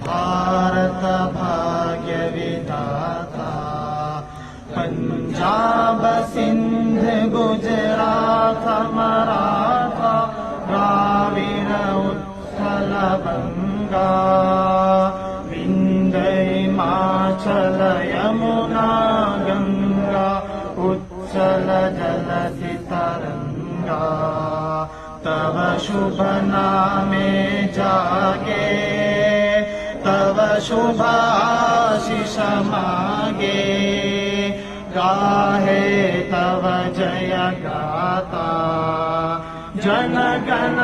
भारत भाग्य विधाता। पंजाब सिंध गुजरात मराठा द्राविड़ उत्कल बंगा विंध्य हिमाचल यमुना गंगा उच्चल जलधि तरंगा। तव शुभ नामे जागे तव शुभ आशीष मागे। गाहे तव जय गाता जन गण